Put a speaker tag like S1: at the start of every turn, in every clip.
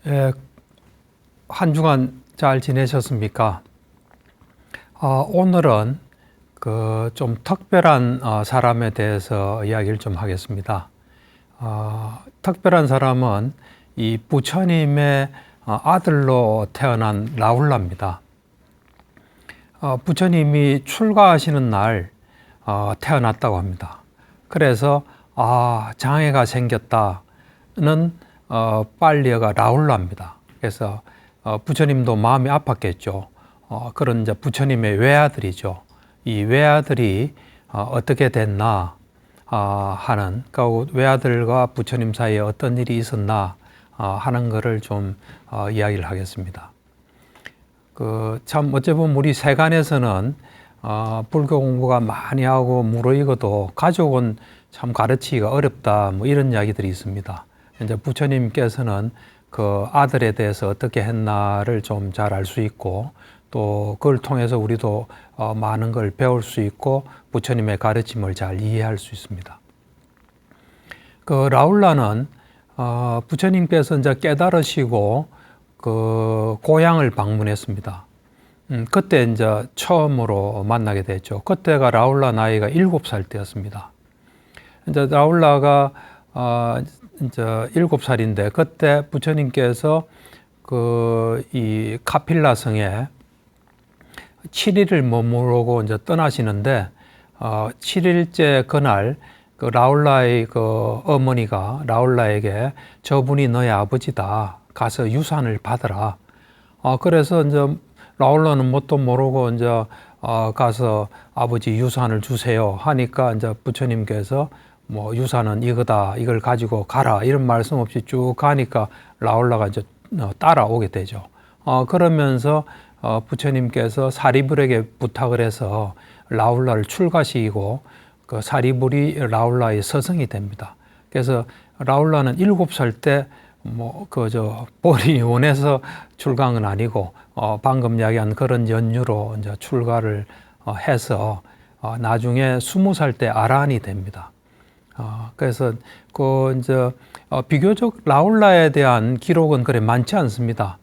S1: 예, 한 주간 잘 지내셨습니까? 오늘은 좀 특별한 사람에 대해서 이야기를 좀 하겠습니다. 특별한 사람은 이 부처님의 아들로 태어난 라울라입니다. 부처님이 출가하시는 날 태어났다고 합니다. 그래서 장애가 생겼다는 빨리어가 라울라입니다. 그래서 부처님도 마음이 아팠겠죠. 그런 이제 부처님의 외아들이죠. 이 외아들이 어떻게 됐나 하는, 그 외아들과 부처님 사이에 어떤 일이 있었나 하는 것을 좀 이야기를 하겠습니다. 참 어찌 보면 우리 세간에서는 불교 공부가 많이 하고 무르익어도 가족은 참 가르치기가 어렵다, 뭐 이런 이야기들이 있습니다. 이제 부처님께서는 그 아들에 대해서 어떻게 했나를 좀 잘 알 수 있고, 또 그걸 통해서 우리도 많은 걸 배울 수 있고 부처님의 가르침을 잘 이해할 수 있습니다. 그 라울라는 부처님께서 이제 깨달으시고 그 고향을 방문했습니다. 그때 이제 처음으로 만나게 됐죠. 그때가 라울라 나이가 7살 때였습니다. 이제 라울라가 이제 7살인데 그때 부처님께서 이 카필라 성에 7일을 머무르고 이제 떠나시는데 7일째 그날 그 라울라의 그 어머니가 라울라에게 저분이 너의 아버지다. 가서 유산을 받으라. 그래서 이제 라울라는 뭣도 모르고 이제 가서 아버지 유산을 주세요 하니까 이제 부처님께서 뭐 유산은 이거다, 이걸 가지고 가라 이런 말씀 없이 쭉 가니까 라울라가 이제 따라오게 되죠. 그러면서 부처님께서 사리불에게 부탁을 해서 라울라를 출가시키고 그 사리불이 라울라의 서성이 됩니다. 그래서 라울라는 7살 때 뭐 본인이 원해서 출가한 건 아니고 방금 이야기한 그런 연유로 이제 출가를 해서 나중에 20살 때 아라한이 됩니다. 그래서 이제 비교적 라울라에 대한 기록은 그래 많지 않습니다.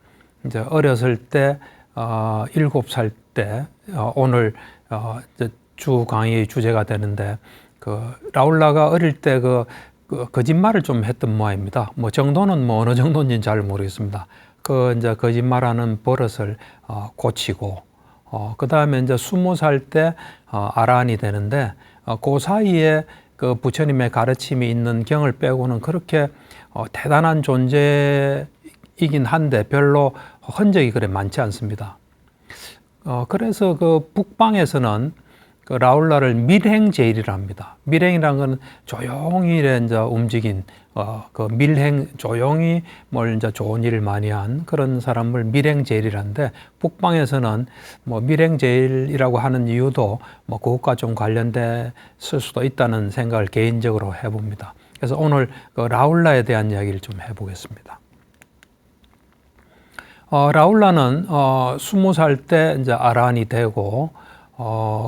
S1: 이제 어렸을 때 7살 때 오늘 주 강의의 주제가 되는데 라울라가 어릴 때 거짓말을 좀 했던 모양입니다. 뭐 정도는 뭐 어느 정도인지는 잘 모르겠습니다. 이제 거짓말하는 버릇을 고치고 그 다음에 이제 20살 때 아라한이 되는데 그 사이에 그 부처님의 가르침이 있는 경을 빼고는 그렇게 대단한 존재이긴 한데 별로 흔적이 그래 많지 않습니다. 그래서 그 북방에서는 그 라울라를 밀행제일이라 합니다. 밀행이라는 건 조용히 이제 움직인 그 밀행, 조용히 뭘 이제 좋은 일을 많이 한 그런 사람을 밀행제일이라는데, 북방에서는 뭐 밀행제일이라고 하는 이유도 뭐 그것과 좀 관련됐을 수도 있다는 생각을 개인적으로 해봅니다. 그래서 오늘 그 라울라에 대한 이야기를 좀 해보겠습니다. 라울라는 20살 때 이제 아라한이 되고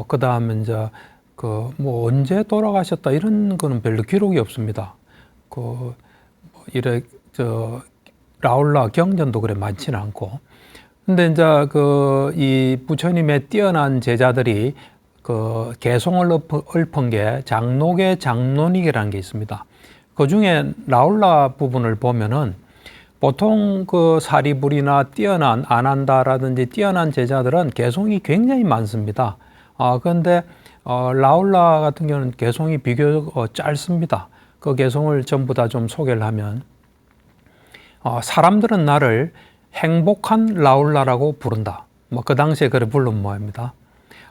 S1: 그 다음에 이제 뭐 언제 돌아가셨다 이런 거는 별로 기록이 없습니다. 라울라 경전도 그래 많지는 않고. 근데 이제 이 부처님의 뛰어난 제자들이 개송을 읊은 게 장록의 장론익이라는 게 있습니다. 그 중에 라울라 부분을 보면은 보통 사리불이나 뛰어난 아난다라든지 뛰어난 제자들은 개송이 굉장히 많습니다. 그런데 라울라 같은 경우는 개송이 비교적 짧습니다. 그 개송을 전부 다 좀 소개를 하면 사람들은 나를 행복한 라울라라고 부른다. 뭐 그 당시에 그래 부른 모양입니다.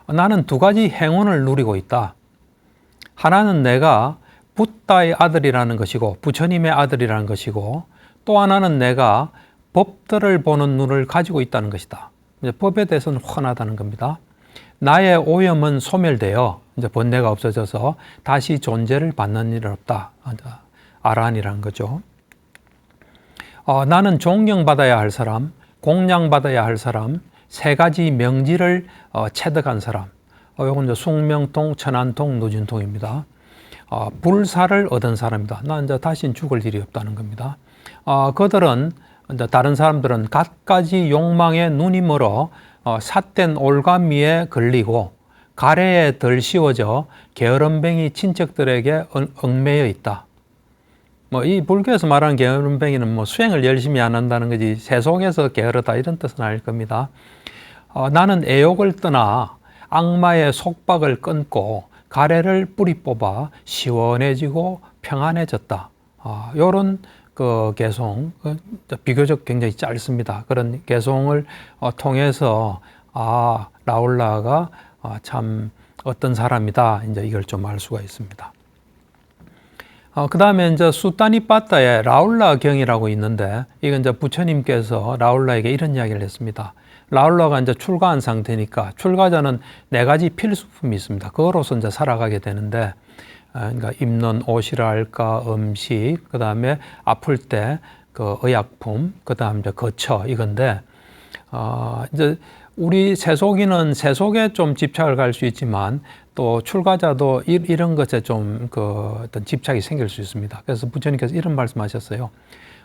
S1: 나는 두 가지 행운을 누리고 있다. 하나는 내가 붓다의 아들이라는 것이고 부처님의 아들이라는 것이고, 또 하나는 내가 법들을 보는 눈을 가지고 있다는 것이다. 이제 법에 대해서는 훤하다는 겁니다. 나의 오염은 소멸되어 이제 번뇌가 없어져서 다시 존재를 받는 일은 없다. 아라한이라는 거죠. 나는 존경받아야 할 사람, 공양받아야 할 사람, 세 가지 명지를 체득한 사람. 이건 이제 숭명통, 천안통, 누진통입니다. 불사를 얻은 사람이다. 나 이제 다시는 죽을 일이 없다는 겁니다. 그들은 이제 다른 사람들은 갖가지 욕망에 눈이 멀어 삿된 올가미에 걸리고 가래에 덜 씌워져 게으름뱅이 친척들에게 얽매여 있다. 뭐 이 불교에서 말하는 게으름뱅이는 뭐 수행을 열심히 안 한다는 거지 세속에서 게으르다 이런 뜻은 아닐 겁니다. 나는 애욕을 떠나 악마의 속박을 끊고 가래를 뿌리 뽑아 시원해지고 평안해졌다. 요런 그 개송, 비교적 굉장히 짧습니다. 그런 개송을 통해서 라울라가 참 어떤 사람이다. 이제 이걸 좀 알 수가 있습니다. 그 다음에 이제 수타니빠따에 라울라 경이라고 있는데, 이건 이제 부처님께서 라울라에게 이런 이야기를 했습니다. 라울라가 이제 출가한 상태니까 출가자는 4가지 필수품이 있습니다. 그거로서 이제 살아가게 되는데, 그러니까 입는 옷이라 할까, 음식, 그 다음에 아플 때 그 의약품, 그 다음 이제 거처 이건데, 이제 우리 세속인은 세속에 좀 집착을 갈 수 있지만 또 출가자도 이런 것에 좀 그 어떤 집착이 생길 수 있습니다. 그래서 부처님께서 이런 말씀하셨어요.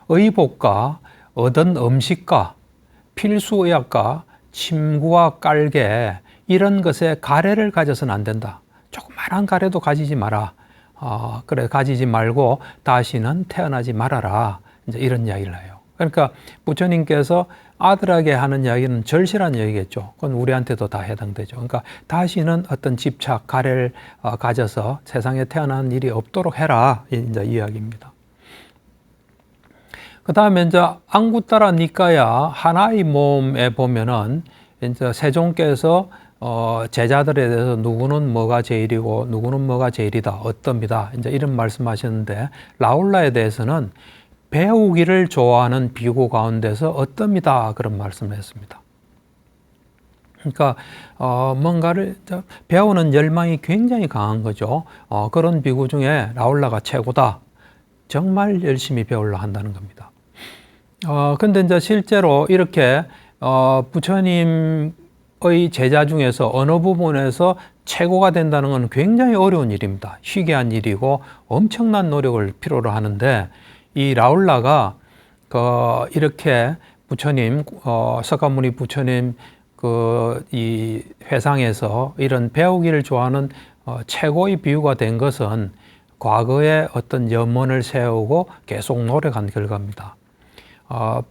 S1: 의복과 얻은 음식과 필수의약과 침구와 깔개 이런 것에 가래를 가져서는 안 된다. 조그마한 가래도 가지지 마라. 그래 가지지 말고 다시는 태어나지 말아라. 이제 이런 이야기를 해요. 그러니까 부처님께서 아들에게 하는 이야기는 절실한 얘기겠죠. 그건 우리한테도 다 해당되죠. 그러니까 다시는 어떤 집착, 가래를 가져서 세상에 태어난 일이 없도록 해라. 이제 이야기입니다. 그 다음에 이제 앙구따라 니까야 하나의 몸에 보면은 이제 세종께서 제자들에 대해서 누구는 뭐가 제일이고 누구는 뭐가 제일이다, 어떻습니다. 이제 이런 말씀하셨는데 라울라에 대해서는 배우기를 좋아하는 비구 가운데서 어떻습니다. 그런 말씀을 했습니다. 그러니까 뭔가를 배우는 열망이 굉장히 강한 거죠. 그런 비구 중에 라울라가 최고다. 정말 열심히 배우려 한다는 겁니다. 근데 이제 실제로 이렇게 부처님의 제자 중에서 어느 부분에서 최고가 된다는 건 굉장히 어려운 일입니다. 희귀한 일이고 엄청난 노력을 필요로 하는데 이 라울라가 이렇게 부처님, 석가모니 부처님 이 회상에서 이런 배우기를 좋아하는 최고의 비유가 된 것은 과거에 어떤 염원을 세우고 계속 노력한 결과입니다.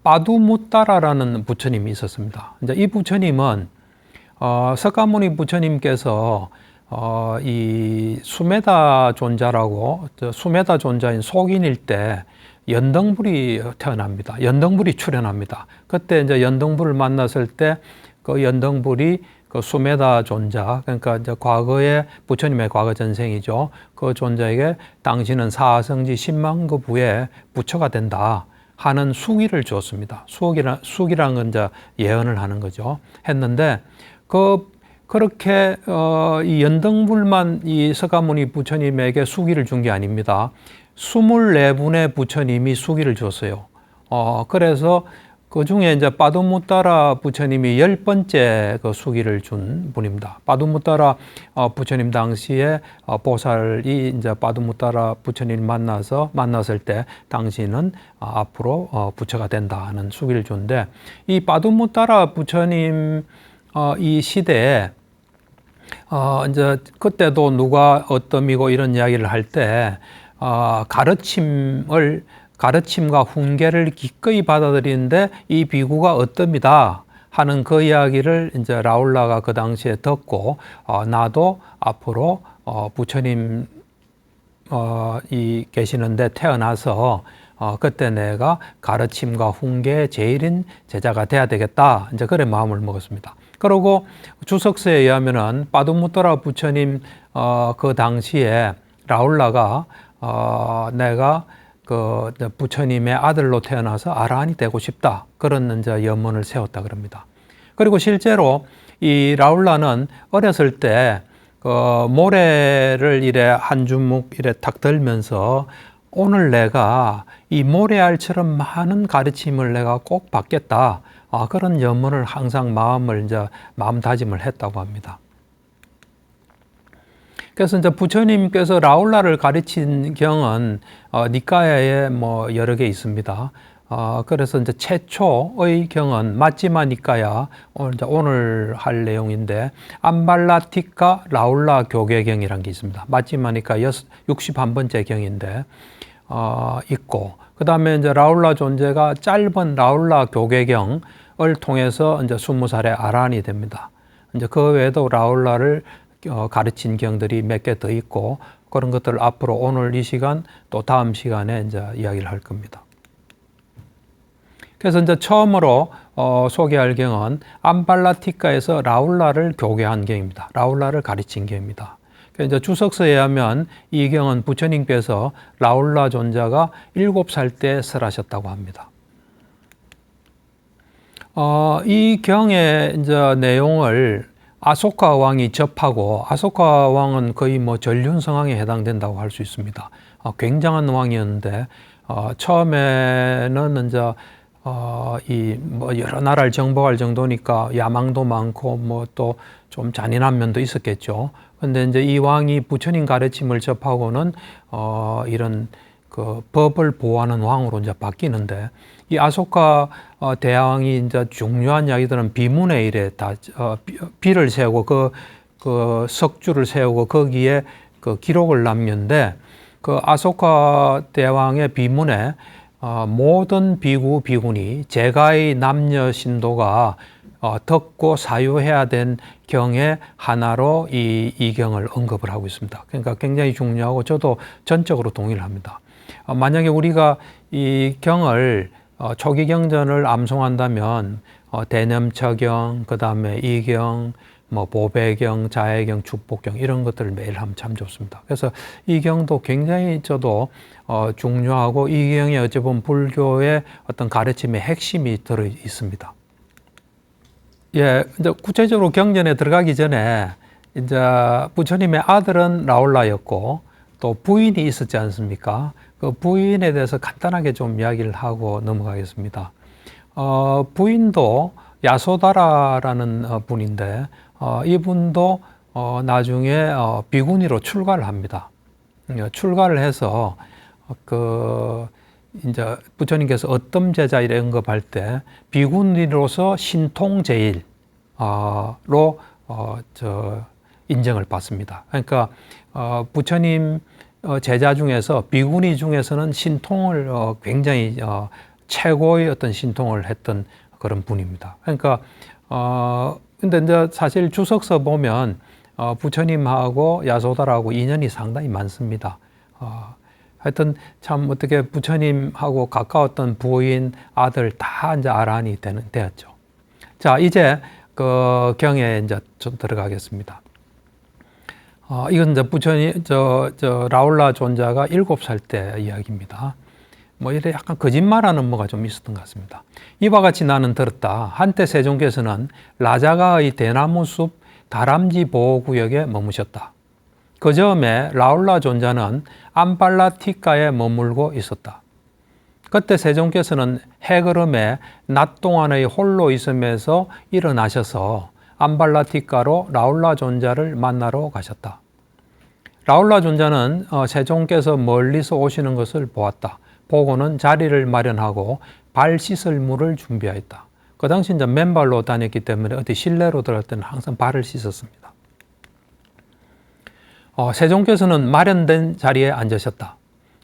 S1: 빠두무따라라는 부처님이 있었습니다. 이제 이 부처님은 석가모니 부처님께서 이 수메다 존자라고 수메다 존자인 속인일 때 연등불이 태어납니다. 연등불이 출현합니다. 그때 이제 연등불을 만났을 때 그 연등불이 그 수메다 존자, 그러니까 이제 과거의 부처님의 과거 전생이죠. 그 존자에게 당신은 사성지 10만 급 후에 부처가 된다 하는 수기를 주었습니다. 수기란 건 이제 예언을 하는 거죠. 했는데 그렇게 이 연등불만 이 석가모니 부처님에게 수기를 준 게 아닙니다. 24분의 부처님이 수기를 줬어요. 그래서 그 중에 이제 빠두무따라 부처님이 10번째 그 수기를 준 분입니다. 빠두무따라 부처님 당시에 보살이 이제 빠두무따라 부처님 만났을 때 당신은 앞으로 부처가 된다 하는 수기를 줬는데 이 빠두무따라 부처님 이 시대에 이제 그때도 누가 어떠미고 이런 이야기를 할 때 가르침과 훈계를 기꺼이 받아들이는데 이 비구가 어떻습니다 하는 그 이야기를 이제 라울라가 그 당시에 듣고 나도 앞으로 부처님 이 계시는데 태어나서 그때 내가 가르침과 훈계의 제일인 제자가 돼야 되겠다. 이제 그래 마음을 먹었습니다. 그리고 주석서에 의하면은 빠두무따라 부처님 그 당시에 라울라가 내가 그 부처님의 아들로 태어나서 아라한이 되고 싶다. 그런 이제 염원을 세웠다 그럽니다. 그리고 실제로 이 라울라는 어렸을 때 그 모래를 이래 한 주먹 이래 탁 들면서 오늘 내가 이 모래알처럼 많은 가르침을 내가 꼭 받겠다. 그런 염원을 항상 마음 다짐을 했다고 합니다. 그래서 이제 부처님께서 라울라를 가르친 경은 니카야에 뭐 여러 개 있습니다. 그래서 이제 최초의 경은 마찌마니까야 오늘 할 내용인데 암발라티카 라울라 교계경이라는 게 있습니다. 마찌마니까 61번째 경인데 있고 그 다음에 이제 라울라 존재가 짧은 라울라 교계경을 통해서 이제 20살에 아란이 됩니다. 이제 그 외에도 라울라를 가르친 경들이 몇 개 더 있고 그런 것들을 앞으로 오늘 이 시간 또 다음 시간에 이제 이야기를 할 겁니다. 그래서 이제 처음으로 소개할 경은 암발라티카에서 라울라를 교계한 경입니다. 라울라를 가르친 경입니다. 이제 주석서에 의하면 이 경은 부처님께서 라울라 존자가 7살 때 설하셨다고 합니다. 이 경의 이제 내용을 아소카 왕이 접하고 아소카 왕은 거의 뭐 전륜 성왕에 해당된다고 할 수 있습니다. 굉장한 왕이었는데 처음에는 이제 이 뭐 여러 나라를 정복할 정도니까 야망도 많고 뭐 또 좀 잔인한 면도 있었겠죠. 근데 이제 이 왕이 부처님 가르침을 접하고는 이런 그 법을 보호하는 왕으로 이제 바뀌는데 이 아소카 대왕이 이제 중요한 이야기들은 비문에 이래 다 비를 세우고 그 석주를 세우고 거기에 그 기록을 남겼는데 그 아소카 대왕의 비문에 모든 비구 비구니 제가의 남녀 신도가 듣고 사유해야 된 경의 하나로 이 경을 언급을 하고 있습니다. 그러니까 굉장히 중요하고 저도 전적으로 동의를 합니다. 만약에 우리가 이 경을 초기 경전을 암송한다면 대념처경, 그 다음에 이경, 뭐 보배경, 자해경, 축복경 이런 것들을 매일 하면 참 좋습니다. 그래서 이 경도 굉장히 저도 중요하고 이 경에 어찌 보면 불교의 어떤 가르침의 핵심이 들어 있습니다. 예, 이제 구체적으로 경전에 들어가기 전에 이제 부처님의 아들은 라울라였고 또 부인이 있었지 않습니까? 그 부인에 대해서 간단하게 좀 이야기를 하고 넘어가겠습니다. 부인도 야소다라라는 분인데 이분도 나중에 비구니로 출가를 합니다. 출가를 해서 이제 부처님께서 어떤 제자 이래 언급할 때 비구니로서 신통제일로 인정을 받습니다. 그러니까 부처님 제자 중에서 비구니 중에서는 신통을 굉장히 최고의 어떤 신통을 했던 그런 분입니다. 그러니까 근데 이제 사실 주석서 보면 부처님하고 야소다라고 인연이 상당히 많습니다. 하여튼 참 어떻게 부처님하고 가까웠던 부인, 아들 다 이제 아란이 되었죠. 자, 이제 그 경에 이제 좀 들어가겠습니다. 이건 이제 부처님, 라울라 존자가 7살 때 이야기입니다. 뭐 이래 약간 거짓말하는 뭐가 좀 있었던 것 같습니다. 이와 같이 나는 들었다. 한때 세종께서는 라자가의 대나무숲 다람쥐 보호구역에 머무셨다. 그 즈음에 라울라 존자는 암발라티카에 머물고 있었다. 그때 세종께서는 해걸음에 낮 동안의 홀로 있음에서 일어나셔서 암발라티카로 라울라 존자를 만나러 가셨다. 라울라 존자는 세종께서 멀리서 오시는 것을 보았다. 보고는 자리를 마련하고 발 씻을 물을 준비하였다. 그 당시 이제 맨발로 다녔기 때문에 어디 실내로 들어갈 때는 항상 발을 씻었습니다. 세종께서는 마련된 자리에 앉으셨다.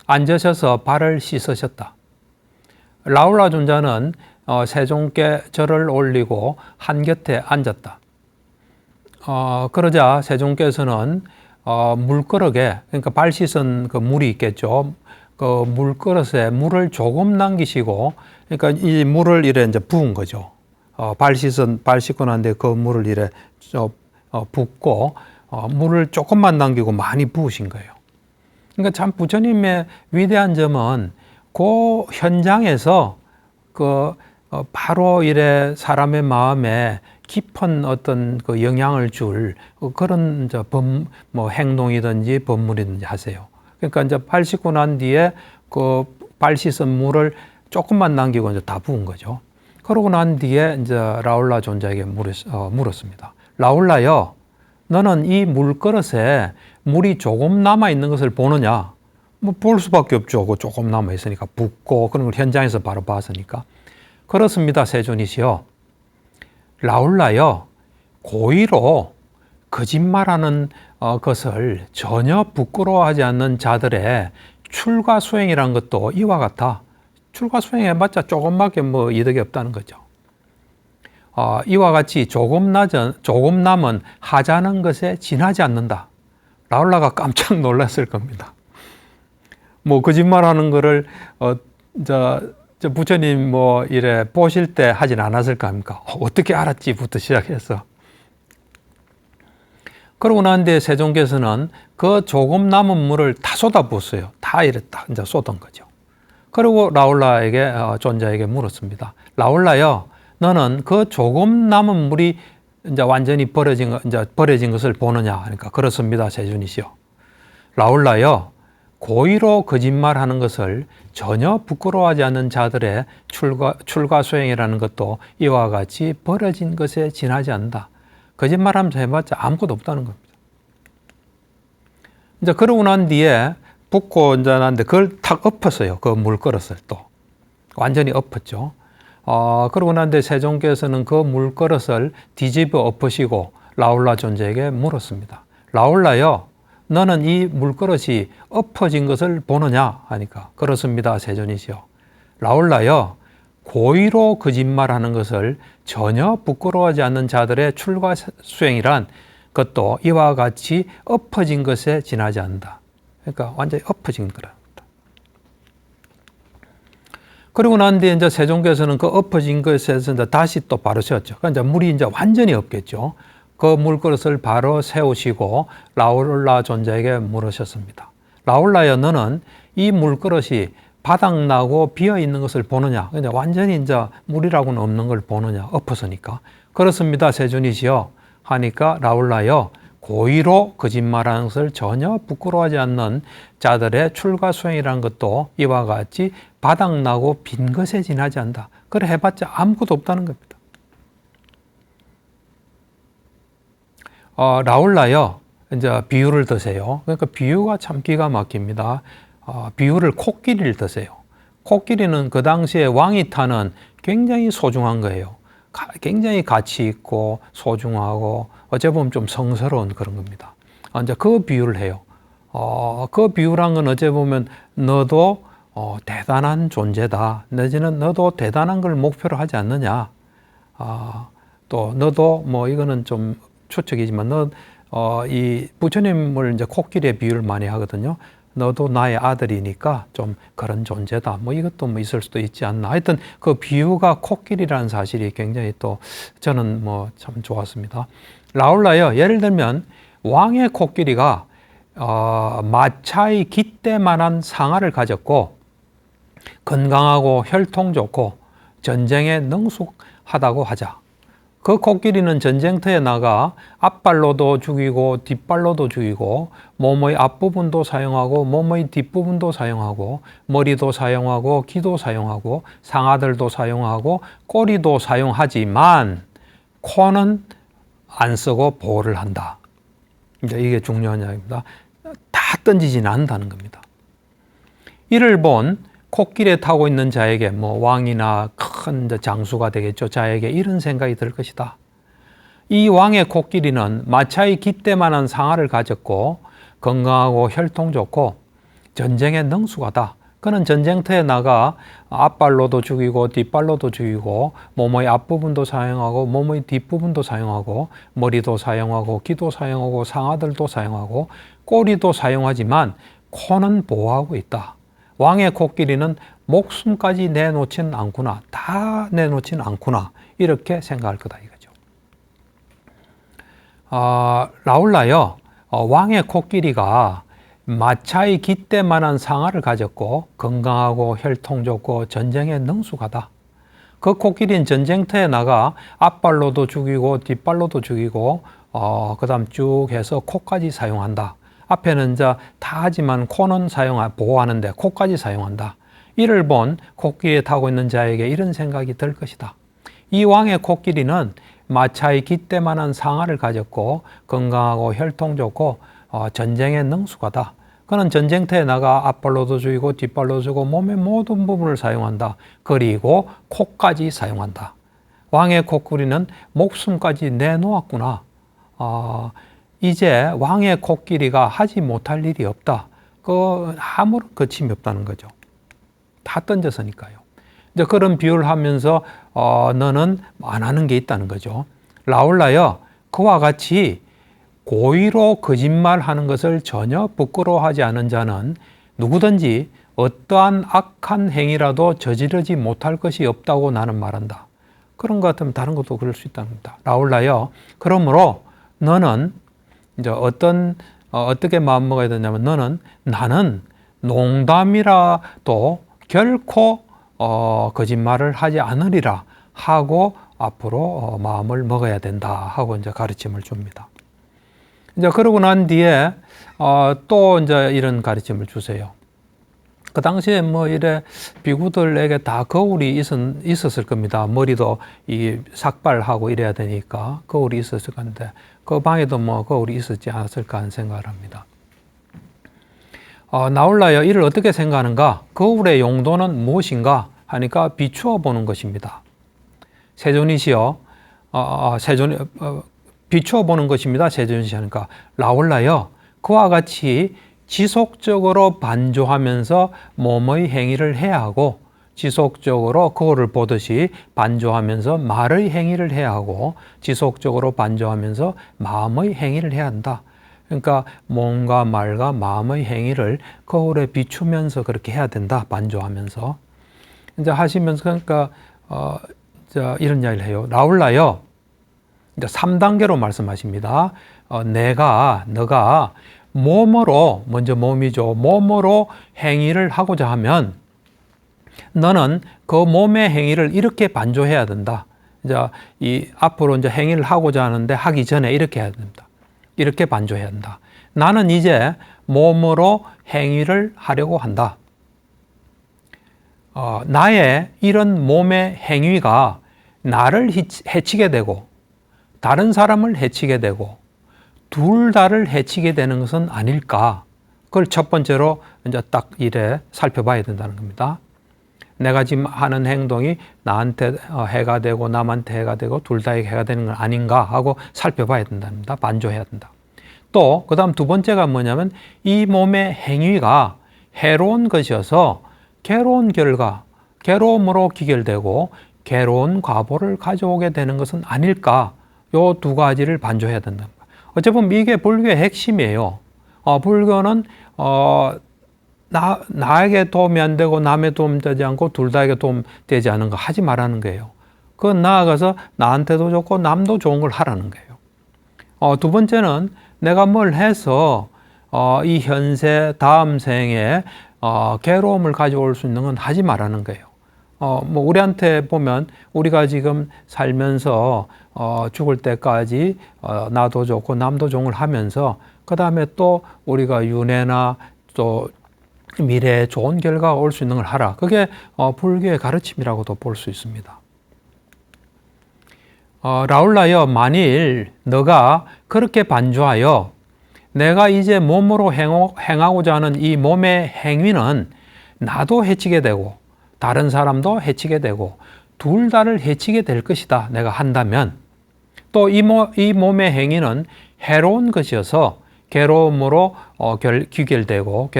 S1: 앉으셔서 발을 씻으셨다. 라울라 존자는 세종께 절을 올리고 한곁에 앉았다. 그러자 세종께서는 물그릇에, 그러니까 발 씻은 그 물이 있겠죠. 그 물그릇에 물을 조금 남기시고, 그러니까 이 물을 이래 이제 부은 거죠. 발 씻고 난 뒤에 그 물을 이래 붓고, 물을 조금만 남기고 많이 부으신 거예요. 그러니까 참 부처님의 위대한 점은 그 현장에서 바로 이래 사람의 마음에 깊은 어떤 그 영향을 줄 그런 이제 행동이든지 법물이든지 하세요. 그러니까 이제 발 씻고 난 뒤에 그 발 씻은 물을 조금만 남기고 이제 다 부은 거죠. 그러고 난 뒤에 이제 라울라 존자에게 물었습니다. 라울라여, 너는 이 물그릇에 물이 조금 남아 있는 것을 보느냐? 뭐 볼 수밖에 없죠. 그 조금 남아 있으니까 붓고 그런 걸 현장에서 바로 봤으니까. 그렇습니다, 세존이시여. 라울라여, 고의로 거짓말하는 것을 전혀 부끄러워하지 않는 자들의 출가 수행이라는 것도 이와 같아. 출가 수행해봤자 조금밖에 뭐 이득이 없다는 거죠. 이와 같이 조금 남은 하자는 것에 지나지 않는다. 라울라가 깜짝 놀랐을 겁니다. 뭐 거짓말하는 거를 저 부처님 뭐 이래 보실 때 하진 않았을 거 아닙니까? 어떻게 알았지부터 시작해서. 그러고 난 뒤에 세종께서는 그 조금 남은 물을 다 쏟아부었어요. 다 이랬다 이제 쏟은 거죠. 그리고 라울라에게 존자에게 물었습니다. 라울라여, 너는 그 조금 남은 물이 이제 완전히 버려진 것을 보느냐? 그러니까 그렇습니다, 세존이시여. 라울라여, 고의로 거짓말하는 것을 전혀 부끄러워하지 않는 자들의 출가 수행이라는 것도 이와 같이 버려진 것에 지나지 않는다. 거짓말하면서 해봤자 아무것도 없다는 겁니다. 이제 그러고 난 뒤에 붓고 이제 난데 그걸 탁 엎었어요. 그 물그릇을 또 완전히 엎었죠. 그러고 난 뒤에 세종께서는 그 물그릇을 뒤집어 엎으시고 라울라 존재에게 물었습니다. 라울라여, 너는 이 물그릇이 엎어진 것을 보느냐? 하니까 그렇습니다, 세존이시여. 라울라여, 고의로 거짓말하는 것을 전혀 부끄러워하지 않는 자들의 출가 수행이란 것도 이와 같이 엎어진 것에 지나지 않는다. 그러니까 완전히 엎어진 거랍니다. 그리고 난 뒤에 이제 세종께서는 그 엎어진 것에서 이제 다시 또 바로 세웠죠. 그러니까 이제 물이 이제 완전히 없겠죠. 그 물그릇을 바로 세우시고 라울라 존자에게 물으셨습니다. 라울라여, 너는 이 물그릇이 바닥나고 비어 있는 것을 보느냐? 그냥 완전히 이제 물이라고는 없는 걸 보느냐? 엎어서니까. 그렇습니다, 세존이시여. 하니까 라울라여, 고의로 거짓말하는 것을 전혀 부끄러워하지 않는 자들의 출가 수행이라는 것도 이와 같이 바닥나고 빈 것에 지나지 않는다. 그래 해봤자 아무것도 없다는 겁니다. 라울라여, 이제 비유를 드세요. 그러니까 비유가 참 기가 막힙니다. 비유를 코끼리를 드세요. 코끼리는 그 당시에 왕이 타는 굉장히 소중한 거예요. 굉장히 가치 있고 소중하고 어찌 보면 좀 성스러운 그런 겁니다. 이제 그 비유를 해요. 그 비유란 건 어찌 보면 너도 대단한 존재다. 내지는 너도 대단한 걸 목표로 하지 않느냐. 또 너도 뭐 이거는 좀 추측이지만 이 부처님을 이제 코끼리의 비유를 많이 하거든요. 너도 나의 아들이니까 좀 그런 존재다. 뭐 이것도 뭐 있을 수도 있지 않나. 하여튼 그 비유가 코끼리라는 사실이 굉장히 또 저는 뭐 참 좋았습니다. 라울라여, 예를 들면 왕의 코끼리가 마차의 깃대만한 상아를 가졌고 건강하고 혈통 좋고 전쟁에 능숙하다고 하자. 그 코끼리는 전쟁터에 나가 앞발로도 죽이고 뒷발로도 죽이고 몸의 앞부분도 사용하고 몸의 뒷부분도 사용하고 머리도 사용하고 귀도 사용하고 상아들도 사용하고 꼬리도 사용하지만 코는 안 쓰고 보호를 한다. 이제 이게 중요한 이야기입니다. 다 던지지는 않는다는 겁니다. 이를 본 코끼리에 타고 있는 자에게 뭐 왕이나 큰 장수가 되겠죠. 자에게 이런 생각이 들 것이다. 이 왕의 코끼리는 마차의 깃대만한 상아를 가졌고 건강하고 혈통 좋고 전쟁에 능숙하다. 그는 전쟁터에 나가 앞발로도 죽이고 뒷발로도 죽이고 몸의 앞부분도 사용하고 몸의 뒷부분도 사용하고 머리도 사용하고 귀도 사용하고 상아들도 사용하고 꼬리도 사용하지만 코는 보호하고 있다. 왕의 코끼리는 목숨까지 내놓지는 않구나. 다 내놓지는 않구나. 이렇게 생각할 거다 이거죠. 라울라여, 왕의 코끼리가 마차의 깃대만한 상아를 가졌고 건강하고 혈통 좋고 전쟁에 능숙하다. 그 코끼리는 전쟁터에 나가 앞발로도 죽이고 뒷발로도 죽이고 그 다음 쭉 해서 코까지 사용한다. 앞에는 이제 다 하지만 코는 보호하는데 코까지 사용한다. 이를 본 코끼리에 타고 있는 자에게 이런 생각이 들 것이다. 이 왕의 코끼리는 마차의 깃대만한 상아를 가졌고 건강하고 혈통 좋고 전쟁에 능숙하다. 그는 전쟁터에 나가 앞발로도 죽이고 뒷발로도 죽이고 몸의 모든 부분을 사용한다. 그리고 코까지 사용한다. 왕의 코끼리는 목숨까지 내놓았구나. 이제 왕의 코끼리가 하지 못할 일이 없다. 아무런 거침이 없다는 거죠. 다 던져서니까요. 이제 그런 비유를 하면서 너는 안 하는 게 있다는 거죠. 라울라여, 그와 같이 고의로 거짓말하는 것을 전혀 부끄러워하지 않은 자는 누구든지 어떠한 악한 행위라도 저지르지 못할 것이 없다고 나는 말한다. 그런 것 같으면 다른 것도 그럴 수 있다는 겁니다. 라울라여, 그러므로 너는 이제 어떻게 마음 먹어야 되냐면 나는 농담이라도 결코 거짓말을 하지 않으리라 하고 앞으로 마음을 먹어야 된다 하고 이제 가르침을 줍니다. 이제 그러고 난 뒤에 또 이제 이런 가르침을 주세요. 그 당시에 뭐 이래 비구들에게 다 거울이 있었을 겁니다. 머리도 이 삭발하고 이래야 되니까 거울이 있었을 건데 그 방에도 뭐 거울이 있었지 않았을까 하는 생각을 합니다. 나홀라여, 이를 어떻게 생각하는가? 거울의 용도는 무엇인가 하니까 비추어 보는 것입니다. 세존이시여, 비추어 보는 것입니다. 세존이시 하니까 라울라여, 그와 같이 지속적으로 반조하면서 몸의 행위를 해야 하고, 지속적으로 거울을 보듯이 반조하면서 말의 행위를 해야 하고, 지속적으로 반조하면서 마음의 행위를 해야 한다. 그러니까 몸과 말과 마음의 행위를 거울에 비추면서 그렇게 해야 된다. 반조하면서. 이제 하시면서 그러니까 이런 이야기를 해요. 라울라여, 이제 3단계로 말씀하십니다. 너가 몸으로, 먼저 몸이죠. 몸으로 행위를 하고자 하면 너는 그 몸의 행위를 이렇게 반조해야 된다. 이제 앞으로 이제 행위를 하고자 하는데 하기 전에 이렇게 해야 됩니다. 이렇게 반조해야 한다. 나는 이제 몸으로 행위를 하려고 한다. 나의 이런 몸의 행위가 나를 해치게 되고 다른 사람을 해치게 되고 둘 다를 해치게 되는 것은 아닐까. 그걸 첫 번째로 이제 딱 이래 살펴봐야 된다는 겁니다. 내가 지금 하는 행동이 나한테 해가 되고 남한테 해가 되고 둘 다에게 해가 되는 건 아닌가 하고 살펴봐야 된답니다. 반조해야 된다. 또 그다음 두 번째가 뭐냐면 이 몸의 행위가 해로운 것이어서 괴로운 결과, 괴로움으로 기결되고 괴로운 과보를 가져오게 되는 것은 아닐까. 요 두 가지를 반조해야 된다. 어찌 보면 이게 불교의 핵심이에요. 불교는 나에게 도움이 안 되고 남의 도움 되지 않고 둘 다에게 도움 되지 않은 거 하지 말라는 거예요. 그건 나아가서 나한테도 좋고 남도 좋은 걸 하라는 거예요. 두 번째는 내가 뭘 해서 이 현세 다음 생에 괴로움을 가져올 수 있는 건 하지 말라는 거예요. 뭐 우리한테 보면 우리가 지금 살면서 죽을 때까지 나도 좋고 남도 좋은 걸 하면서 그 다음에 또 우리가 윤회나 또 미래에 좋은 결과가 올 수 있는 걸 하라. 그게 불교의 가르침이라고도 볼 수 있습니다. 라울라여, 만일 너가 그렇게 반조하여 내가 이제 몸으로 행하고자 하는 이 몸의 행위는 나도 해치게 되고 다른 사람도 해치게 되고 둘 다를 해치게 될 것이다. 내가 한다면 또 이 몸의 행위는 해로운 것이어서 괴로움으로 귀결되고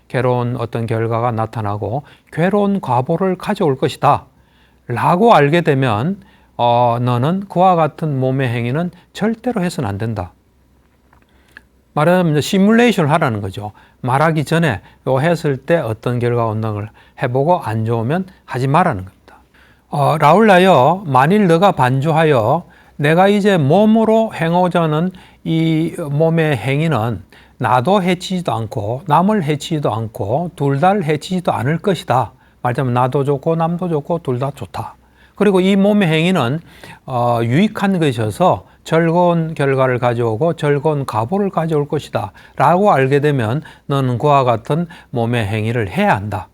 S1: 괴로운 어떤 결과가 나타나고 괴로운 과보를 가져올 것이다 라고 알게 되면 너는 그와 같은 몸의 행위는 절대로 해서는 안 된다. 말하자면 시뮬레이션을 하라는 거죠. 말하기 전에 요 했을 때 어떤 결과가 온다는 걸 해보고 안 좋으면 하지 말라는 겁니다. 라울라여, 만일 너가 반조하여 내가 이제 몸으로 행하고자 하는 이 몸의 행위는 나도 해치지도 않고 남을 해치지도 않고 둘 다를 해치지도 않을 것이다. 말하자면 나도 좋고 남도 좋고 둘 다 좋다. 그리고 이 몸의 행위는 유익한 것이어서 즐거운 결과를 가져오고 즐거운 과보를 가져올 것이다 라고 알게 되면 너는 그와 같은 몸의 행위를 해야 한다.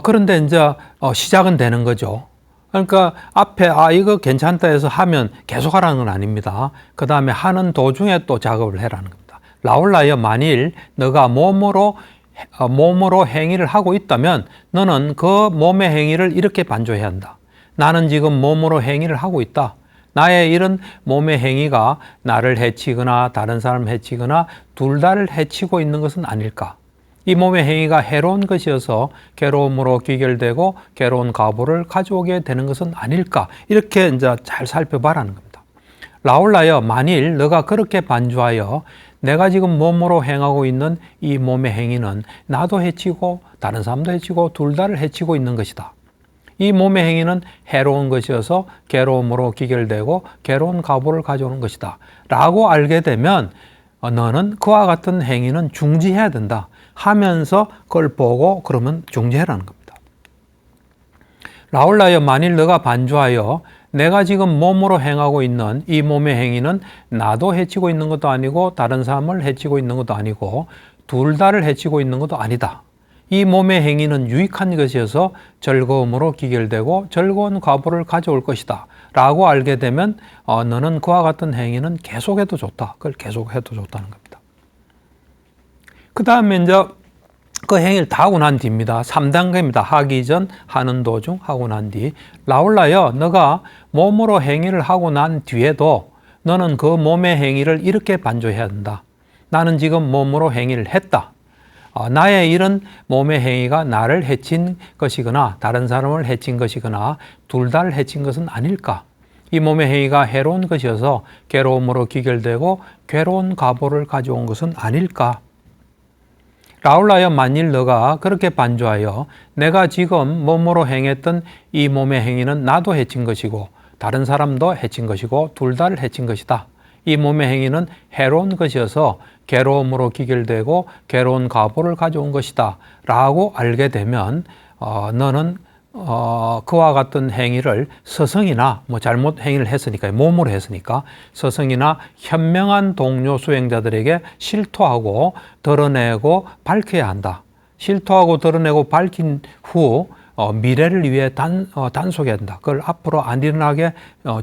S1: 그런데 이제 시작은 되는 거죠. 그러니까 앞에 이거 괜찮다 해서 하면 계속 하라는 건 아닙니다. 그 다음에 하는 도중에 또 작업을 해라는 겁니다. 라울라여, 만일 너가 몸으로 행위를 하고 있다면 너는 그 몸의 행위를 이렇게 반조해야 한다. 나는 지금 몸으로 행위를 하고 있다. 나의 이런 몸의 행위가 나를 해치거나 다른 사람을 해치거나 둘 다를 해치고 있는 것은 아닐까? 이 몸의 행위가 해로운 것이어서 괴로움으로 귀결되고 괴로운 과보를 가져오게 되는 것은 아닐까? 이렇게 이제 잘 살펴봐라는 겁니다. 라울라여, 만일 너가 그렇게 반주하여 내가 지금 몸으로 행하고 있는 이 몸의 행위는 나도 해치고 다른 사람도 해치고 둘 다를 해치고 있는 것이다. 이 몸의 행위는 해로운 것이어서 괴로움으로 귀결되고 괴로운 과보를 가져오는 것이다. 라고 알게 되면 너는 그와 같은 행위는 중지해야 된다. 하면서 그걸 보고 그러면 중지해라는 겁니다. 라울라여, 만일 너가 반주하여 내가 지금 몸으로 행하고 있는 이 몸의 행위는 나도 해치고 있는 것도 아니고 다른 사람을 해치고 있는 것도 아니고 둘 다를 해치고 있는 것도 아니다. 이 몸의 행위는 유익한 것이어서 즐거움으로 귀결되고 즐거운 과보를 가져올 것이다. 라고 알게 되면 너는 그와 같은 행위는 계속해도 좋다. 그걸 계속해도 좋다는 겁니다. 그 다음에 이제 그 행위를 다 하고 난 뒤입니다. 3단계입니다. 하기 전, 하는 도중, 하고 난 뒤. 라울라여, 너가 몸으로 행위를 하고 난 뒤에도 너는 그 몸의 행위를 이렇게 반조해야 한다. 나는 지금 몸으로 행위를 했다. 나의 이런 몸의 행위가 나를 해친 것이거나 다른 사람을 해친 것이거나 둘 다를 해친 것은 아닐까? 이 몸의 행위가 해로운 것이어서 괴로움으로 귀결되고 괴로운 과보를 가져온 것은 아닐까? 라울라여, 만일 너가 그렇게 반주하여 내가 지금 몸으로 행했던 이 몸의 행위는 나도 해친 것이고 다른 사람도 해친 것이고 둘 다를 해친 것이다. 이 몸의 행위는 해로운 것이어서 괴로움으로 귀결되고 괴로운 과보를 가져온 것이다. 라고 알게 되면 너는 그와 같은 행위를 서성이나 잘못 행위를 했으니까 몸으로 했으니까 서성이나 현명한 동료 수행자들에게 실토하고 드러내고 밝혀야 한다. 실토하고 드러내고 밝힌 후 미래를 위해 단속해야 한다. 그걸 앞으로 안 일어나게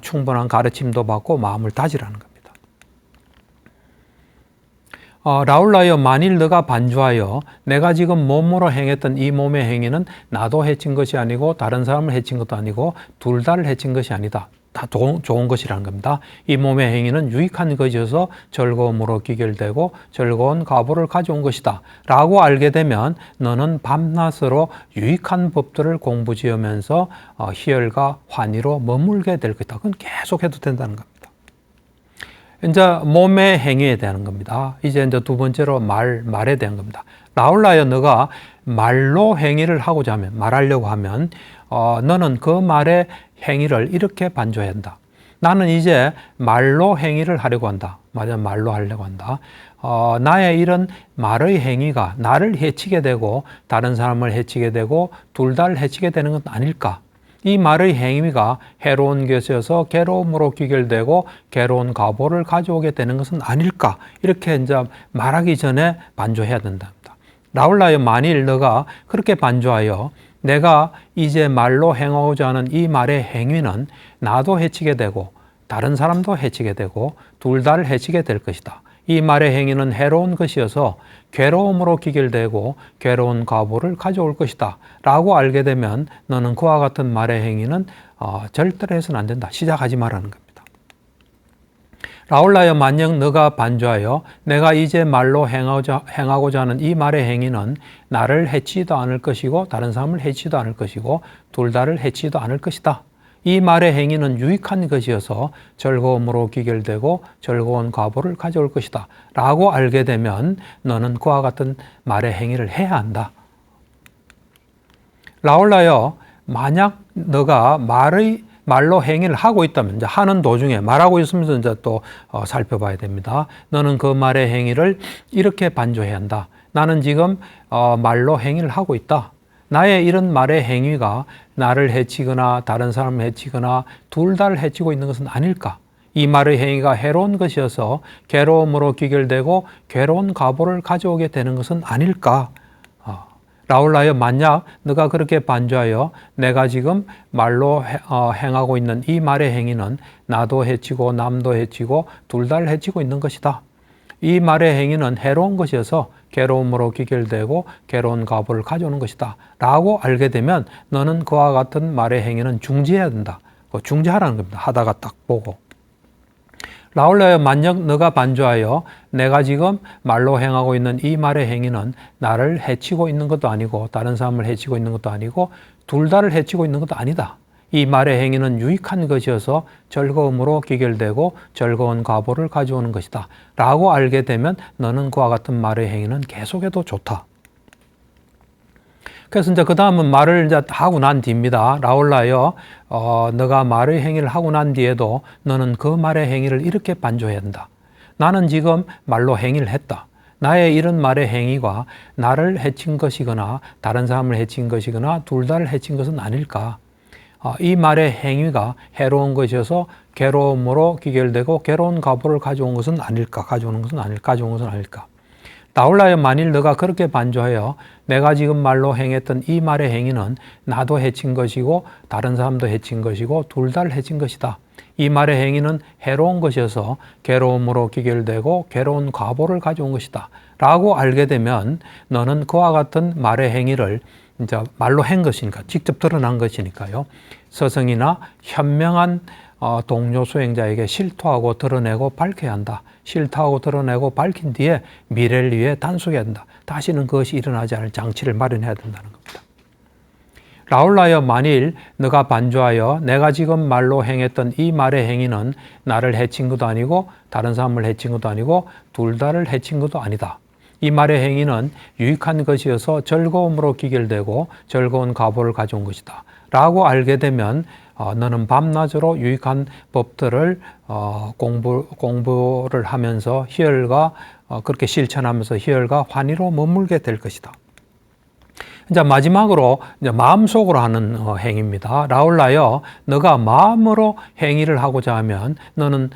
S1: 충분한 가르침도 받고 마음을 다지라는 겁니다. 라울라여, 만일 너가 반주하여 내가 지금 몸으로 행했던 이 몸의 행위는 나도 해친 것이 아니고 다른 사람을 해친 것도 아니고 둘 다를 해친 것이 아니다. 다 좋은 것이라는 겁니다. 이 몸의 행위는 유익한 것이어서 즐거움으로 귀결되고 즐거운 과보를 가져온 것이다. 라고 알게 되면 너는 밤낮으로 유익한 법들을 공부지으면서 희열과 환희로 머물게 될 것이다. 그건 계속해도 된다는 겁니다. 이제 몸의 행위에 대한 겁니다. 이제 두 번째로 말에 대한 겁니다. 라울라여, 너가 말로 행위를 하고자 하면, 말하려고 하면, 너는 그 말의 행위를 이렇게 반조해야 한다. 나는 이제 말로 행위를 하려고 한다. 맞아, 말로 하려고 한다. 나의 이런 말의 행위가 나를 해치게 되고, 다른 사람을 해치게 되고, 둘 다를 해치게 되는 건 아닐까? 이 말의 행위가 해로운 것이어서 괴로움으로 귀결되고 괴로운 과보를 가져오게 되는 것은 아닐까? 이렇게 이제 말하기 전에 반조해야 된답니다. 라울라여, 만일 너가 그렇게 반조하여 내가 이제 말로 행하고자 하는 이 말의 행위는 나도 해치게 되고 다른 사람도 해치게 되고 둘 다를 해치게 될 것이다. 이 말의 행위는 해로운 것이어서 괴로움으로 귀결되고 괴로운 과보를 가져올 것이다. 라고 알게 되면 너는 그와 같은 말의 행위는 절대로 해서는 안 된다. 시작하지 말라는 겁니다. 라울라여, 만약 너가 반주하여 내가 이제 말로 행하고자 하는 이 말의 행위는 나를 해치지도 않을 것이고 다른 사람을 해치지도 않을 것이고 둘 다를 해치지도 않을 것이다. 이 말의 행위는 유익한 것이어서 즐거움으로 귀결되고 즐거운 과보를 가져올 것이다. 라고 알게 되면 너는 그와 같은 말의 행위를 해야 한다. 라울라여, 만약 너가 말로 행위를 하고 있다면, 이제 하는 도중에 말하고 있으면서 이제 또 살펴봐야 됩니다. 너는 그 말의 행위를 이렇게 반조해야 한다. 나는 지금 말로 행위를 하고 있다. 나의 이런 말의 행위가 나를 해치거나 다른 사람을 해치거나 둘 다를 해치고 있는 것은 아닐까? 이 말의 행위가 해로운 것이어서 괴로움으로 귀결되고 괴로운 과보를 가져오게 되는 것은 아닐까? 라울라여, 만약 너가 그렇게 반주하여 내가 지금 말로 행하고 있는 이 말의 행위는 나도 해치고 남도 해치고 둘 다를 해치고 있는 것이다. 이 말의 행위는 해로운 것이어서 괴로움으로 귀결되고 괴로운 과보를 가져오는 것이다 라고 알게 되면 너는 그와 같은 말의 행위는 중지해야 된다. 중지하라는 겁니다. 하다가 딱 보고. 라울라여, 만약 너가 반주하여 내가 지금 말로 행하고 있는 이 말의 행위는 나를 해치고 있는 것도 아니고 다른 사람을 해치고 있는 것도 아니고 둘 다를 해치고 있는 것도 아니다. 이 말의 행위는 유익한 것이어서 즐거움으로 귀결되고 즐거운 과보를 가져오는 것이다 라고 알게 되면 너는 그와 같은 말의 행위는 계속해도 좋다. 그래서 이제 그 다음은 말을 이제 하고 난 뒤입니다. 라울라여, 너가 말의 행위를 하고 난 뒤에도 너는 그 말의 행위를 이렇게 반조해야 한다. 나는 지금 말로 행위를 했다. 나의 이런 말의 행위가 나를 해친 것이거나 다른 사람을 해친 것이거나 둘 다를 해친 것은 아닐까. 이 말의 행위가 해로운 것이어서 괴로움으로 귀결되고 괴로운 과보를 가져온 것은 아닐까. 가져오는 것은 아닐까. 가져온 것은 아닐까. 라울라여, 만일 너가 그렇게 반조하여 내가 지금 말로 행했던 이 말의 행위는 나도 해친 것이고 다른 사람도 해친 것이고 둘 다를 해친 것이다. 이 말의 행위는 해로운 것이어서 괴로움으로 귀결되고 괴로운 과보를 가져온 것이다 라고 알게 되면 너는 그와 같은 말의 행위를 이제 말로 한 것이니까 직접 드러난 것이니까요. 서성이나 현명한 동료 수행자에게 실토하고 드러내고 밝혀야 한다. 실토하고 드러내고 밝힌 뒤에 미래를 위해 단속해야 한다. 다시는 그것이 일어나지 않을 장치를 마련해야 된다는 겁니다. 라울라여, 만일 너가 반주하여 내가 지금 말로 행했던 이 말의 행위는 나를 해친 것도 아니고 다른 사람을 해친 것도 아니고 둘 다를 해친 것도 아니다. 이 말의 행위는 유익한 것이어서 즐거움으로 귀결되고 즐거운 과보를 가져온 것이다 라고 알게 되면 너는 밤낮으로 유익한 법들을 공부를 하면서 희열과 그렇게 실천하면서 희열과 환희로 머물게 될 것이다. 이제 마지막으로 이제 마음속으로 하는 행위입니다. 라울라여, 너가 마음으로 행위를 하고자 하면 너는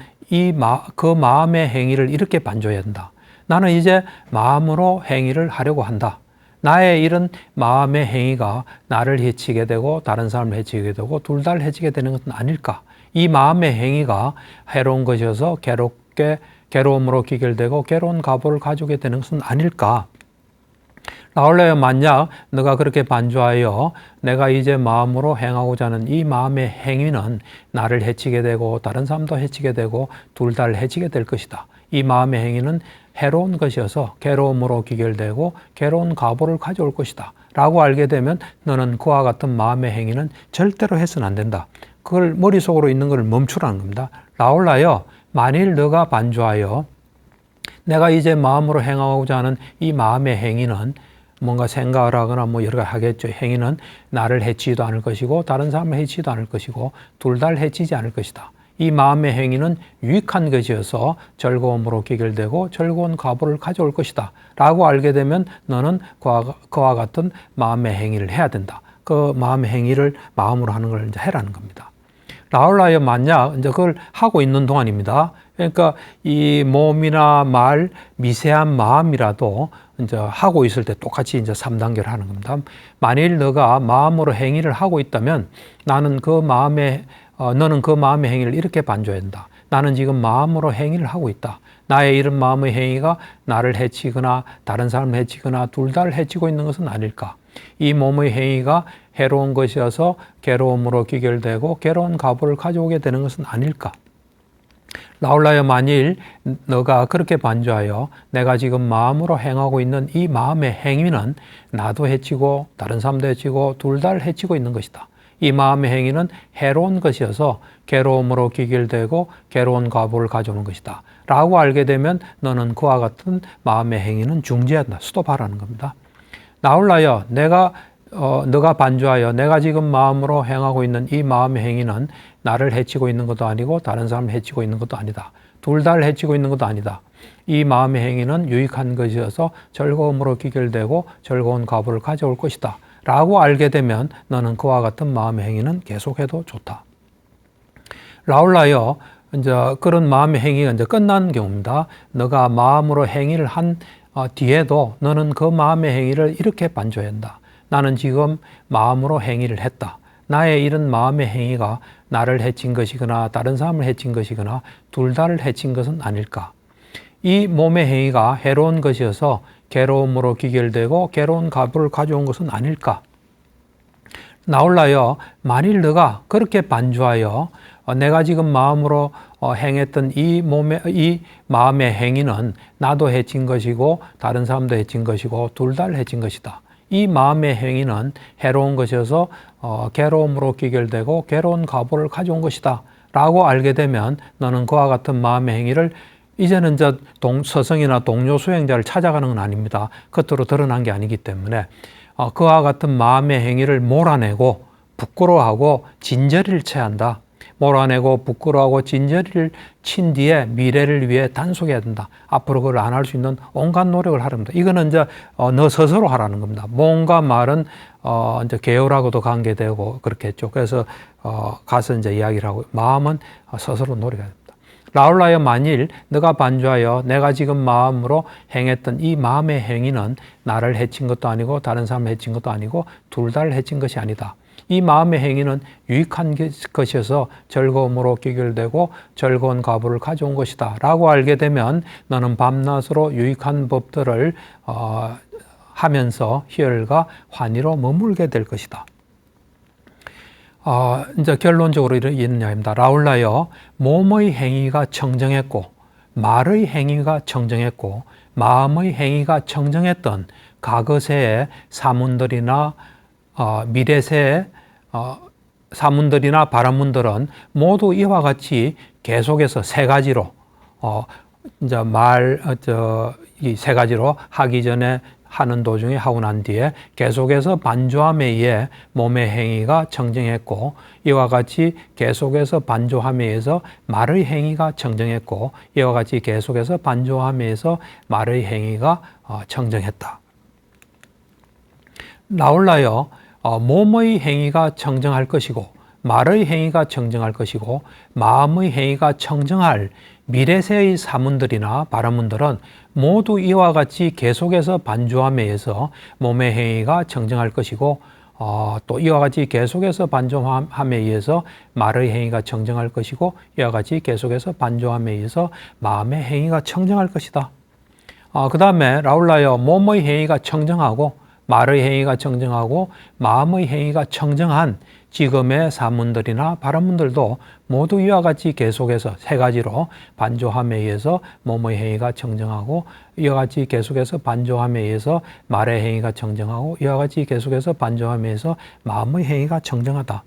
S1: 그 마음의 행위를 이렇게 반조해야 한다. 나는 이제 마음으로 행위를 하려고 한다. 나의 이런 마음의 행위가 나를 해치게 되고 다른 사람을 해치게 되고 둘 다를 해치게 되는 것은 아닐까. 이 마음의 행위가 해로운 것이어서 괴로움으로 귀결되고 괴로운 과보를 가져오게 되는 것은 아닐까. 라울라여, 만약 너가 그렇게 반주하여 내가 이제 마음으로 행하고자 하는 이 마음의 행위는 나를 해치게 되고 다른 사람도 해치게 되고 둘 다를 해치게 될 것이다. 이 마음의 행위는 해로운 것이어서 괴로움으로 귀결되고 괴로운 과보를 가져올 것이다 라고 알게 되면 너는 그와 같은 마음의 행위는 절대로 해서는 안 된다. 그걸 머릿속으로 있는 것을 멈추라는 겁니다. 라울라여, 만일 너가 반주하여 내가 이제 마음으로 행하고자 하는 이 마음의 행위는 뭔가 생각을 하거나 뭐 여러 가지 하겠죠. 행위는 나를 해치지도 않을 것이고 다른 사람을 해치지도 않을 것이고 둘 다를 해치지 않을 것이다. 이 마음의 행위는 유익한 것이어서 즐거움으로 귀결되고 즐거운 과보를 가져올 것이다 라고 알게 되면 너는 그와 같은 마음의 행위를 해야 된다. 그 마음의 행위를 마음으로 하는 걸 이제 해라는 겁니다. 라울라여, 만약 이제 그걸 하고 있는 동안입니다. 그러니까 이 몸이나 말, 미세한 마음이라도 이제 하고 있을 때 똑같이 이제 3단계를 하는 겁니다. 만일 너가 마음으로 행위를 하고 있다면 너는 그 마음의 행위를 이렇게 반조해야 한다. 나는 지금 마음으로 행위를 하고 있다. 나의 이런 마음의 행위가 나를 해치거나 다른 사람을 해치거나 둘 다를 해치고 있는 것은 아닐까. 이 몸의 행위가 해로운 것이어서 괴로움으로 귀결되고 괴로운 과보를 가져오게 되는 것은 아닐까. 라울라여, 만일 너가 그렇게 반주하여 내가 지금 마음으로 행하고 있는 이 마음의 행위는 나도 해치고 다른 사람도 해치고 둘 다를 해치고 있는 것이다. 이 마음의 행위는 해로운 것이어서 괴로움으로 귀결되고 괴로운 과보를 가져오는 것이다 라고 알게 되면 너는 그와 같은 마음의 행위는 중지한다. 스톱하라는 겁니다. 라울라여, 너가 반주하여 내가 지금 마음으로 행하고 있는 이 마음의 행위는 나를 해치고 있는 것도 아니고 다른 사람을 해치고 있는 것도 아니다. 둘 다를 해치고 있는 것도 아니다. 이 마음의 행위는 유익한 것이어서 즐거움으로 귀결되고 즐거운 과보를 가져올 것이다 라고 알게 되면 너는 그와 같은 마음의 행위는 계속해도 좋다. 라울라여, 이제 그런 마음의 행위가 이제 끝난 경우입니다. 너가 마음으로 행위를 한 뒤에도 너는 그 마음의 행위를 이렇게 반조해야 한다. 나는 지금 마음으로 행위를 했다. 나의 이런 마음의 행위가 나를 해친 것이거나 다른 사람을 해친 것이거나 둘 다를 해친 것은 아닐까. 이 몸의 행위가 해로운 것이어서 괴로움으로 귀결되고 괴로운 가부를 가져온 것은 아닐까? 나홀라여, 만일 너가 그렇게 반주하여 내가 지금 마음으로 행했던 이 마음의 행위는 나도 해친 것이고 다른 사람도 해친 것이고 둘 다 해친 것이다. 이 마음의 행위는 해로운 것이어서 괴로움으로 귀결되고 괴로운 가보를 가져온 것이다 라고 알게 되면 너는 그와 같은 마음의 행위를 이제는 서성이나 동료 수행자를 찾아가는 건 아닙니다. 겉으로 드러난 게 아니기 때문에 그와 같은 마음의 행위를 몰아내고 부끄러워하고 진저리를 취한다. 몰아내고 부끄러워하고 진저리를 친 뒤에 미래를 위해 단속해야 된다. 앞으로 그걸 안 할 수 있는 온갖 노력을 하랍니다. 이거는 이제 너 스스로 하라는 겁니다. 뭔가 말은 이제 계율하고도 관계되고 그렇겠죠. 그래서 가서 이제 이야기를 하고 마음은 스스로 노력해야 됩니다. 나홀라여, 만일 너가 반주하여 내가 지금 마음으로 행했던 이 마음의 행위는 나를 해친 것도 아니고 다른 사람을 해친 것도 아니고 둘 다를 해친 것이 아니다. 이 마음의 행위는 유익한 것이어서 즐거움으로 귀결되고 즐거운 가부를 가져온 것이다 라고 알게 되면 너는 밤낮으로 유익한 법들을 하면서 희열과 환희로 머물게 될 것이다. 이제 결론적으로 이런 이야기입니다. 나홀라여, 몸의 행위가 청정했고 말의 행위가 청정했고 마음의 행위가 청정했던 과거세의 사문들이나 미래세의 사문들이나 바라문들은 모두 이와 같이 계속해서 세 가지로 이제 이 세 가지로 하기 전에 하는 도중에 하고 난 뒤에 계속해서 반조함에 의해 몸의 행위가 청정했고 이와 같이 계속해서 반조함에 의해서 말의 행위가 청정했고 이와 같이 계속해서 반조함에 의해서 말의 행위가 청정했다. 나홀라여, 몸의 행위가 청정할 것이고 말의 행위가 청정할 것이고 마음의 행위가 청정할 미래세의 사문들이나 바라문들은 모두 이와 같이 계속해서 반조함에 의해서 몸의 행위가 청정할 것이고 또 이와 같이 계속해서 반조함에 의해서 말의 행위가 청정할 것이고 이와 같이 계속해서 반조함에 의해서 마음의 행위가 청정할 것이다. 그 다음에 나홀라여, 몸의 행위가 청정하고 말의 행위가 청정하고 마음의 행위가 청정한 지금의 사문들이나 바라문들도 모두 이와 같이 계속해서 세 가지로 반조함에 의해서 몸의 행위가 청정하고 이와 같이 계속해서 반조함에 의해서 말의 행위가 청정하고 이와 같이 계속해서 반조함에 의해서 마음의 행위가 청정하다.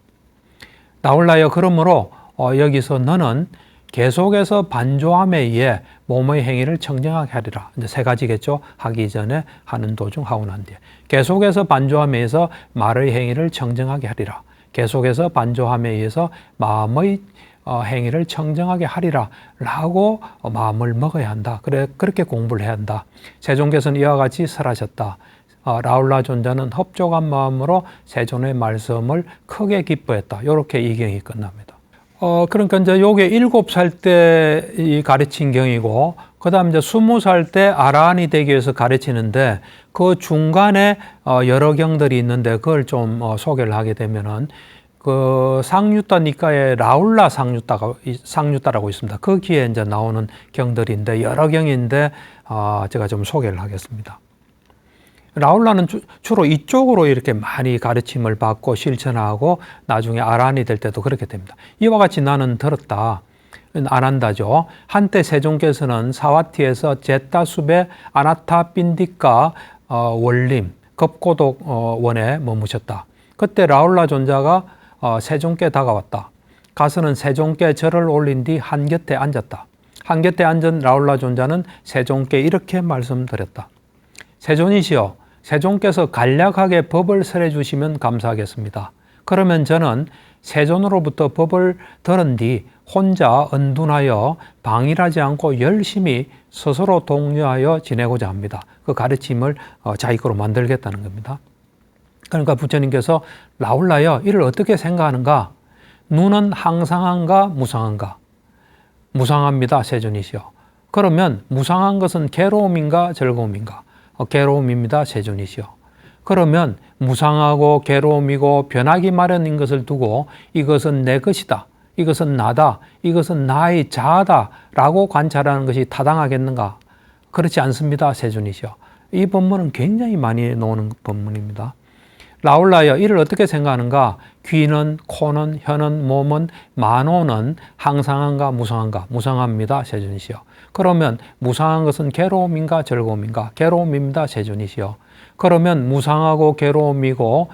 S1: 나홀라여, 그러므로 여기서 너는 계속해서 반조함에 의해 몸의 행위를 청정하게 하리라. 이제 세 가지겠죠. 하기 전에, 하는 도중, 하고 난 뒤에. 계속해서 반조함에 의해서 말의 행위를 청정하게 하리라. 계속해서 반조함에 의해서 마음의 행위를 청정하게 하리라 라고 마음을 먹어야 한다. 그렇게 공부를 해야 한다. 세존께서는 이와 같이 설하셨다. 라울라 존자는 흡족한 마음으로 세존의 말씀을 크게 기뻐했다. 이렇게 이 경이 끝납니다. 그러니까 이제 요게 7살 때 가르친 경이고, 그 다음 이제 20살 때 아라한이 되기 위해서 가르치는데, 그 중간에 여러 경들이 있는데, 그걸 좀 소개를 하게 되면은, 그 상유타 니카의 라울라 상유타라고 있습니다. 거기에 이제 나오는 경들인데, 여러 경인데, 제가 좀 소개를 하겠습니다. 라울라는 주로 이쪽으로 이렇게 많이 가르침을 받고 실천하고 나중에 아란이 될 때도 그렇게 됩니다. 이와 같이 나는 들었다. 안 한다죠. 한때 세종께서는 사와티에서 제타숲의 아나타 빈디카 원림 급고독 원에 머무셨다. 그때 라울라 존자가 세종께 다가왔다. 가서는 세종께 절을 올린 뒤 한곁에 앉았다. 한곁에 앉은 라울라 존자는 세종께 이렇게 말씀드렸다. 세존이시여, 세종께서 간략하게 법을 설해 주시면 감사하겠습니다. 그러면 저는 세존으로부터 법을 들은 뒤 혼자 은둔하여 방일하지 않고 열심히 스스로 독려하여 지내고자 합니다. 그 가르침을 자기 거로 만들겠다는 겁니다. 그러니까 부처님께서 라울라여, 이를 어떻게 생각하는가? 눈은 항상한가 무상한가? 무상합니다, 세존이시여. 그러면 무상한 것은 괴로움인가 즐거움인가? 괴로움입니다, 세존이시여. 그러면 무상하고 괴로움이고 변하기 마련인 것을 두고 이것은 내 것이다, 이것은 나다, 이것은 나의 자아다 라고 관찰하는 것이 타당하겠는가? 그렇지 않습니다. 세준이시여. 이 본문은 굉장히 많이 나오는 본문입니다. 라울라여 이를 어떻게 생각하는가? 귀는, 코는, 혀는, 몸은, 만호는 항상한가 무상한가? 무상합니다. 세준이시여. 그러면 무상한 것은 괴로움인가 즐거움인가? 괴로움입니다. 세준이시여. 그러면 무상하고 괴로움이고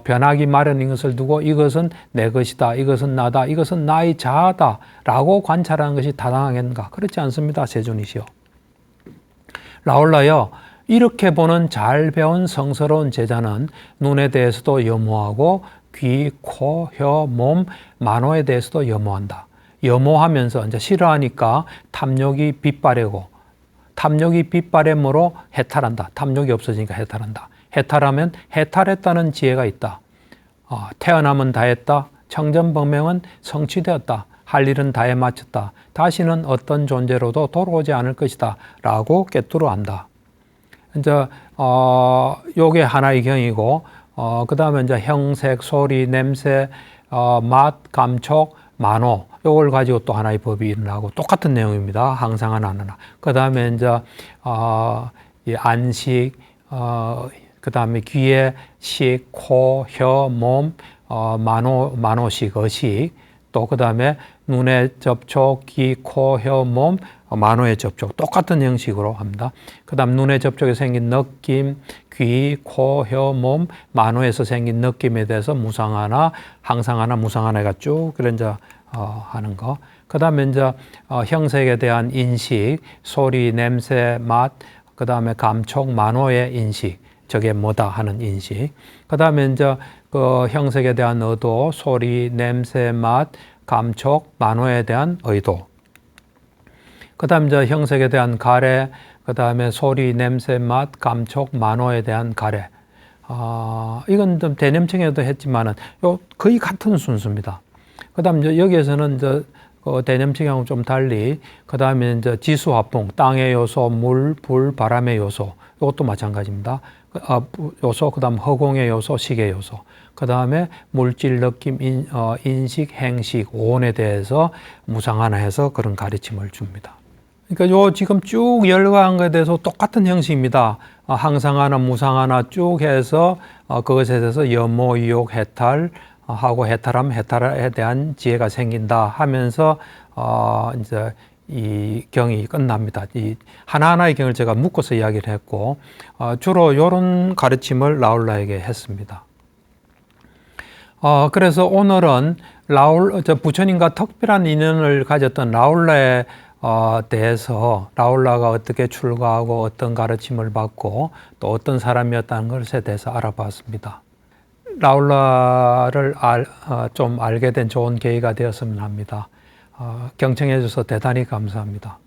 S1: 변하기 마련인 것을 두고 이것은 내 것이다. 이것은 나다. 이것은 나의 자아다. 라고 관찰하는 것이 타당하겠는가? 그렇지 않습니다. 세준이시여. 라울라여 이렇게 보는 잘 배운 성스러운 제자는 눈에 대해서도 염호하고 귀, 코, 혀, 몸, 만호에 대해서도 염호한다. 염호하면서 이제 싫어하니까 탐욕이 빗바래고 탐욕이 빗바램으로 해탈한다. 탐욕이 없어지니까 해탈한다. 해탈하면 해탈했다는 지혜가 있다. 태어남은 다했다. 청전범행은 성취되었다. 할 일은 다해 마쳤다. 다시는 어떤 존재로도 돌아오지 않을 것이다. 라고 꿰뚫어 안다. 이제 요게 하나의 경이고 그 다음에 이제 형색, 소리, 냄새, 맛, 감촉, 만호 요걸 가지고 또 하나의 법이 일어나고 똑같은 내용입니다. 항상 하나. 그 다음에 이제 이 안식, 그 다음에 귀에 식, 코, 혀, 몸, 만호식, 의식, 또 그 다음에 눈의 접촉, 귀, 코, 혀, 몸, 만호의 접촉 똑같은 형식으로 합니다. 그 다음 눈의 접촉에 생긴 느낌, 귀, 코, 혀, 몸, 만호에서 생긴 느낌에 대해서 무상하나, 항상하나, 무상하나가 쭉 그런 이제 하는 거. 그 다음에 이제 형색에 대한 인식, 소리, 냄새, 맛, 그 다음에 감촉, 만호의 인식, 저게 뭐다 하는 인식. 그 다음에 이제 그 형색에 대한 의도, 소리, 냄새, 맛, 감촉, 만호에 대한 의도. 그 다음 이제 형색에 대한 가래, 그 다음에 소리, 냄새, 맛, 감촉, 만호에 대한 가래. 이건 좀 대념칭에도 했지만은 거의 같은 순서입니다. 그 다음 이제 여기에서는 이제 대념칭하고 좀 달리, 그 다음에 이제 지수화풍, 땅의 요소, 물, 불, 바람의 요소. 이것도 마찬가지입니다. 요소, 그 다음 허공의 요소, 식의 요소. 그 다음에 물질, 느낌, 인식, 행식, 오온에 대해서 무상하나 해서 그런 가르침을 줍니다. 그러니까 요 지금 쭉 열거한 것에 대해서 똑같은 형식입니다. 항상하나, 무상하나 쭉 해서 그것에 대해서 염호, 유혹, 해탈, 하고 해탈하면 해탈에 대한 지혜가 생긴다 하면서 이제 이 경이 끝납니다. 이 하나하나의 경을 제가 묶어서 이야기를 했고 주로 이런 가르침을 라울라에게 했습니다. 그래서 오늘은 부처님과 특별한 인연을 가졌던 라울라에 대해서 라울라가 어떻게 출가하고 어떤 가르침을 받고 또 어떤 사람이었다는 것에 대해서 알아봤습니다. 라울라를 좀 알게 된 좋은 계기가 되었으면 합니다. 경청해 주셔서 대단히 감사합니다.